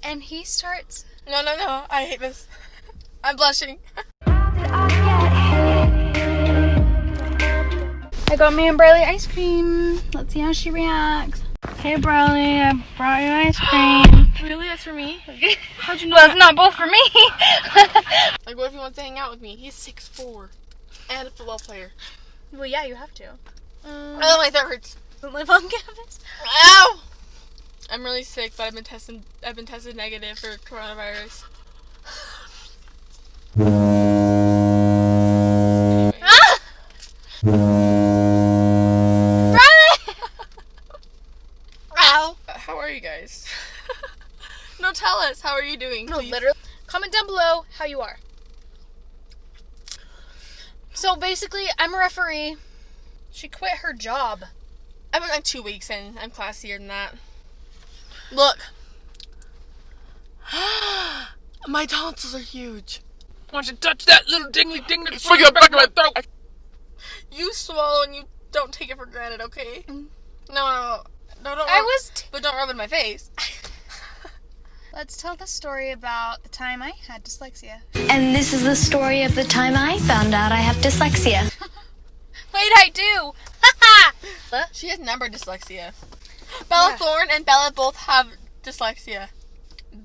And he starts... No, I hate this. I'm blushing. I got me and Briley ice cream. Let's see how she reacts. Hey Briley, I brought you ice cream. Really? That's for me? How'd you know Well, it's not both for me. Like, what if he wants to hang out with me? He's 6'4" and a football player. Well, yeah, you have to. Oh, my throat hurts. Doesn't live on campus. Ow! I'm really sick, but I've been tested negative for coronavirus. Ow! How are you guys? No, tell us. How are you doing? No, please? literally. Comment down below how you are. So basically, I'm a referee. She quit her job. I've been like 2 weeks and I'm classier than that. Look. My tonsils are huge. Why don't you touch that little dingly ding that's swinging back in my throat? You swallow and you don't take it for granted, okay? No, don't. But don't rub it in my face. Let's tell the story about the time I had dyslexia. And this is the story of the time I found out I have dyslexia. Wait, I do! Haha! She has number dyslexia. Bella Thorne and Bella both have dyslexia.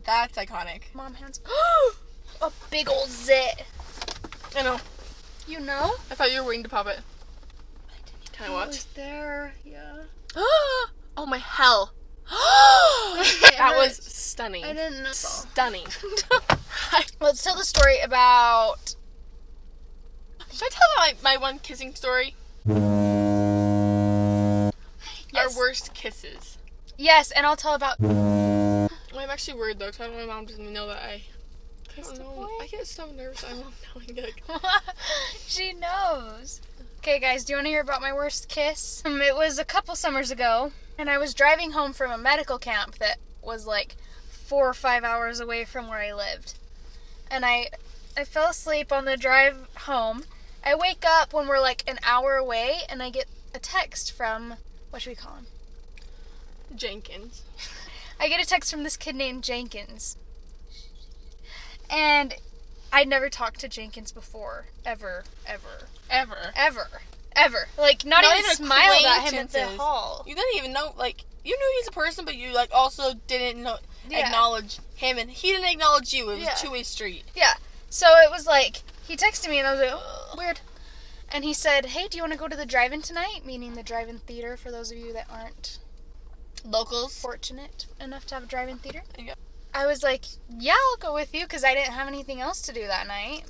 That's iconic. Mom hands. A big old zit. I know. You know? I thought you were waiting to pop it. Can I It watch? was there, yeah. Oh my hell. That was stunning. I didn't know. Stunning. Let's tell the story about... Should I tell my one kissing story? Yes. Our worst kisses. Yes, and I'll tell about... Well, I'm actually worried though, because I don't want my mom to know that I don't know. I get so nervous. I won't know. She knows. Okay, guys, do you want to hear about my worst kiss? It was a couple summers ago, and I was driving home from a medical camp that was like 4 or 5 hours away from where I lived. And I fell asleep on the drive home. I wake up when we're like an hour away, and I get a text from, what should we call him? Jenkins. I get a text from this kid named Jenkins. And I'd never talked to Jenkins before. Ever. Like, not even smiled at him at the hall. You didn't even know, like, you knew he's a person, but you, like, also didn't know, acknowledge him, and he didn't acknowledge you. It was a two-way street. Yeah. So it was like, he texted me, and I was like, oh, weird. And he said, hey, do you want to go to the drive-in tonight? Meaning the drive-in theater, for those of you that aren't locals, fortunate enough to have a drive-in theater. Yeah. I was like, yeah, I'll go with you, because I didn't have anything else to do that night.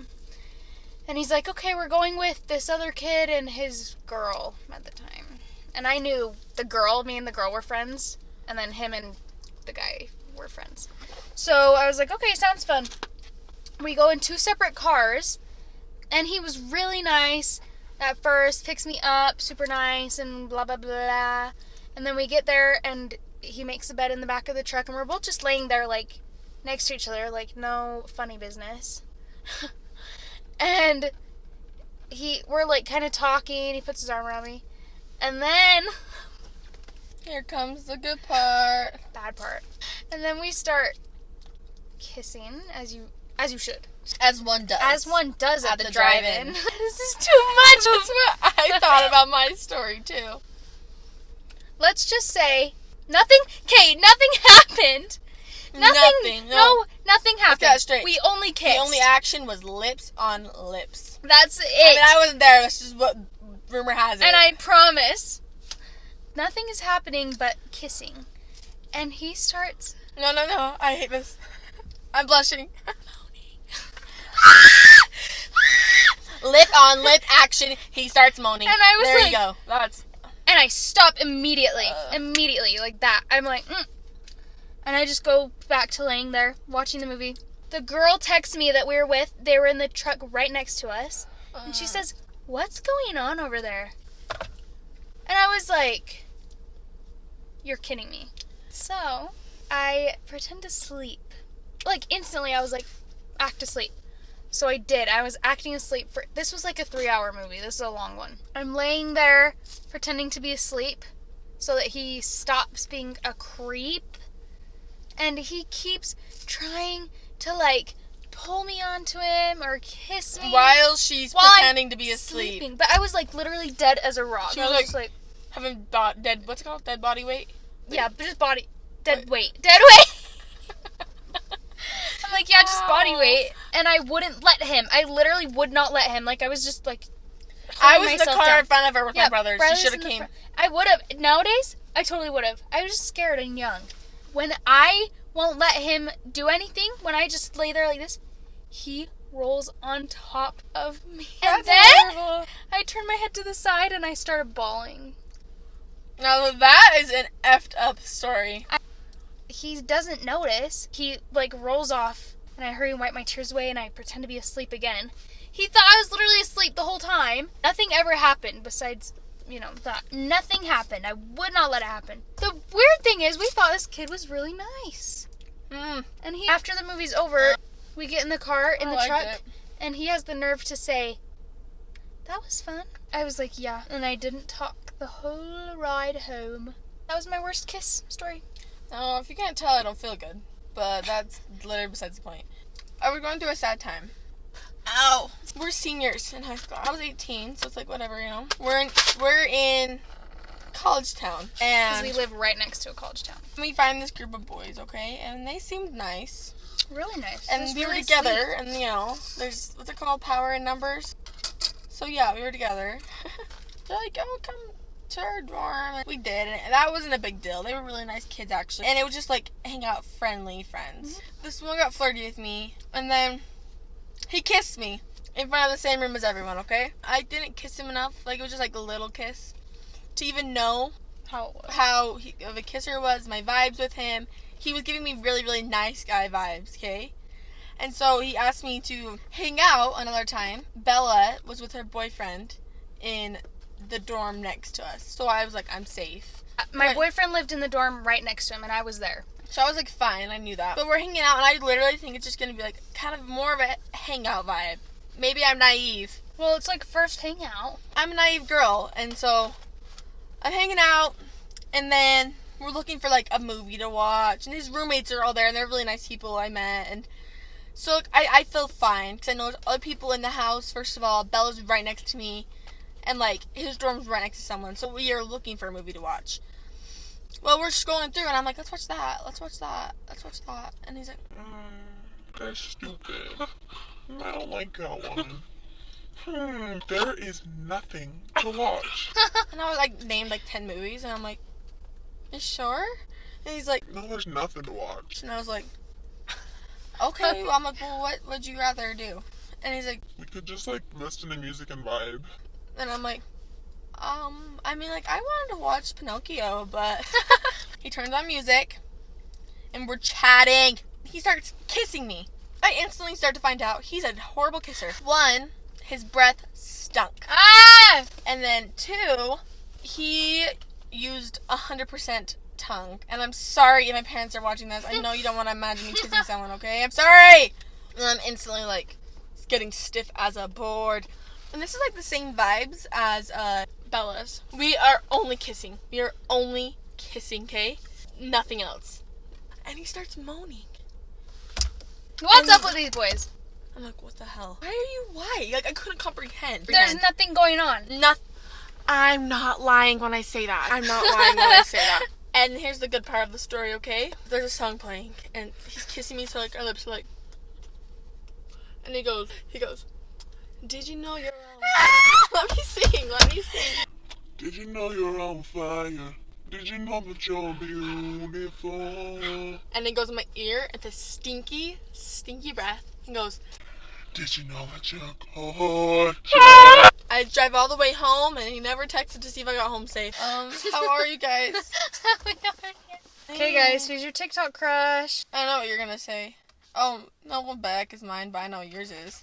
And he's like, okay, we're going with this other kid and his girl at the time. And I knew the girl, me and the girl were friends, and then him and the guy were friends. So I was like, okay, sounds fun. We go in 2 separate cars, and he was really nice at first, picks me up, super nice, and blah, blah, blah. And then we get there, and he makes the bed in the back of the truck, and we're both just laying there, like, next to each other, like, no funny business. And we're, like, kind of talking, he puts his arm around me, and then... Here comes the good part. Bad part. And then we start kissing, as you should. As one does. As one does at the drive-in. This is too much. That's what I thought about my story, too. Let's just say, nothing happened. Nothing. No, nothing happened. Let's get it straight. We only kissed. The only action was lips on lips. That's it. I mean, I wasn't there. That's just what rumor has it. And I promise, nothing is happening but kissing. And he starts... No. I hate this. I'm blushing. Lip on lip action. He starts moaning. And I was there like... you go. That's... And I stop immediately. Immediately, like that. I'm like, And I just go back to laying there, watching the movie. The girl texts me that we were with, they were in the truck right next to us. And she says, what's going on over there? And I was like, you're kidding me. So, I pretend to sleep. Like, instantly, I was like, act asleep. So I did. I was acting asleep for... This was like a 3-hour movie. This is a long one. I'm laying there pretending to be asleep so that he stops being a creep. And he keeps trying to, like, pull me onto him or kiss me. While she's pretending to be asleep. Sleeping. But I was, like, literally dead as a rock. She was, I was like having what's it called? Dead body weight? Yeah, but just dead weight. Dead weight! I'm like, yeah, just body weight. And I wouldn't let him. I literally would not let him. Like, I was just, like, I was in the car in front of her with my brothers. She should have came. I would have. Nowadays, I totally would have. I was just scared and young. When I won't let him do anything, when I just lay there like this, he rolls on top of me. And then I turned my head to the side and I started bawling. Now that is an effed up story. He doesn't notice. He, like, rolls off and I hurry and wipe my tears away and I pretend to be asleep again. He thought I was literally asleep the whole time. Nothing ever happened besides, that. Nothing happened. I would not let it happen. The weird thing is, we thought this kid was really nice. And after the movie's over, we get in the car, in the truck, and he has the nerve to say, "That was fun." I was like, yeah. And I didn't talk the whole ride home. That was my worst kiss story. Oh, if you can't tell, I don't feel good. But that's literally besides the point. I was going through a sad time. Ow. We're seniors in high school. I was 18, so it's like whatever, We're in college town. And because we live right next to a college town. We find this group of boys, okay? And they seemed nice. Really nice. And we were together, and there's, what's it called? Power in numbers. So yeah, we were together. They're like, oh, come to our dorm. And we did, and that wasn't a big deal. They were really nice kids, actually. And it was just like hang out friendly friends. This one got flirty with me, and then he kissed me in front of the same room as everyone, okay? I didn't kiss him enough. Like, it was just like a little kiss to even know how of a kisser it was, my vibes with him. He was giving me really, really nice guy vibes, okay? And so he asked me to hang out another time. Bella was with her boyfriend in the dorm next to us. So I was like, I'm safe. My boyfriend lived in the dorm right next to him, and I was there. So I was like, fine, I knew that. But we're hanging out, and I literally think it's just going to be like kind of more of a hangout vibe. Maybe I'm naive. Well, it's like first hangout. I'm a naive girl, and so I'm hanging out, and then we're looking for like a movie to watch, and his roommates are all there, and they're really nice people I met, and so I feel fine, because I know there's other people in the house. First of all, Bella's right next to me, and like his dorm's right next to someone, so we are looking for a movie to watch. Well, we're scrolling through, and I'm like, let's watch that, and he's like, That's stupid. I don't like that one. There is nothing to watch. And I was like, named like 10 movies, and I'm like, you sure? And he's like, No, there's nothing to watch. and I was like, okay. Well, I'm like, well, what would you rather do? And he's like, We could just like listen to music and vibe. and I'm like, I mean, like, I wanted to watch Pinocchio, but he turns on music, and we're chatting. He starts kissing me. I instantly start to find out he's a horrible kisser. One, his breath stunk. Ah! And then two, he used 100% tongue. And I'm sorry if my parents are watching this. I know you don't want to imagine me kissing someone, okay? I'm sorry! And I'm instantly, like, getting stiff as a board. And this is, like, the same vibes as Bella's. We are only kissing. We are only kissing, okay? Nothing else. And he starts moaning. What's up with these boys? I'm like, what the hell? Why? Like, I couldn't comprehend. There's nothing going on. I'm not lying when I say that. I'm not lying when I say that. And here's the good part of the story, okay? There's a song playing, and he's kissing me, so, like, our lips are like... And he goes, did you know you're on... Let me sing. Did you know you're on fire? Did you know that you're beautiful? And it goes in my ear at this stinky breath. He goes, Did you know that you're gorgeous? I drive all the way home, and he never texted to see if I got home safe. How are you guys? Okay, guys, who's your TikTok crush? I know what you're gonna say. Oh, no one back is mine, but I know yours is.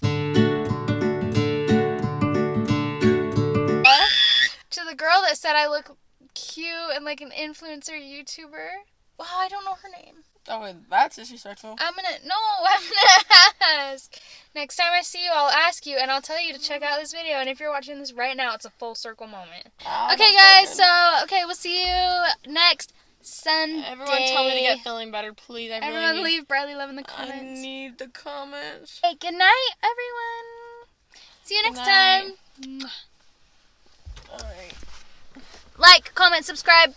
To the girl that said I look cute and like an influencer YouTuber. Wow, I don't know her name. Oh, wait, that's disrespectful. I'm gonna ask. Next time I see you, I'll ask you, and I'll tell you to check out this video. And if you're watching this right now, it's a full circle moment. Okay, guys, so, we'll see you next Sunday. Everyone tell me to get feeling better, please. I really Everyone need, leave Bradley love in the I comments. need the comments. Hey, good night, everyone. See you Good next night. time. Alright. Like, comment, subscribe.